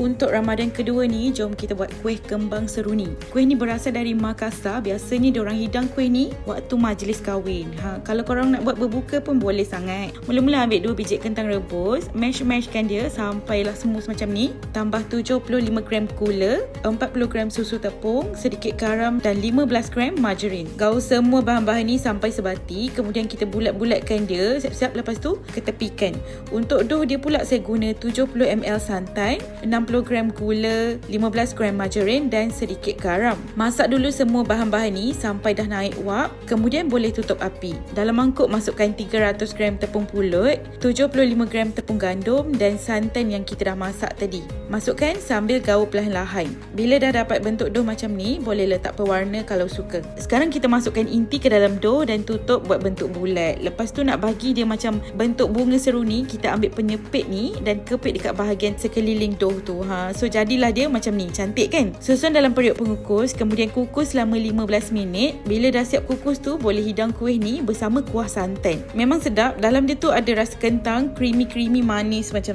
untuk Ramadan kedua ni, jom kita buat kuih kembang seruni. Kuih ni berasal dari Makassar. Biasanya diorang hidang kuih ni waktu majlis kahwin. Kalau korang nak buat berbuka pun boleh sangat. Mula-mula ambil 2 biji kentang rebus, mash-mashkan dia sampailah smooth macam ni. Tambah 75 gram gula, 40 gram susu tepung, sedikit garam dan 15 gram margarin. Gaul semua bahan-bahan ni sampai sebati. Kemudian kita bulat-bulatkan dia siap-siap, lepas tu ketepikan. Untuk dough dia pula saya guna 70 ml santan, 60 gram gula, 15 gram margarin dan sedikit garam. Masak dulu semua bahan-bahan ni sampai dah naik wap. Kemudian boleh tutup api. Dalam mangkuk masukkan 300 gram tepung pulut, 75 gram tepung gandum dan santan yang kita dah masak tadi. Masukkan sambil gaul perlahan-lahan. Bila dah dapat bentuk dough macam ni, boleh letak pewarna kalau suka. Sekarang kita masukkan inti ke dalam dough dan tutup buat bentuk bulat. Lepas tu nak bagi dia macam bentuk bunga seruni, kita ambil penyepit ni dan kepit dekat bahagian sekeliling dough tu. So jadilah dia macam ni, cantik kan? Susun dalam periuk pengukus, kemudian kukus selama 15 minit. Bila dah siap kukus tu, boleh hidang kuih ni bersama kuah santan. Memang sedap, dalam dia tu ada rasa kentang, creamy manis macam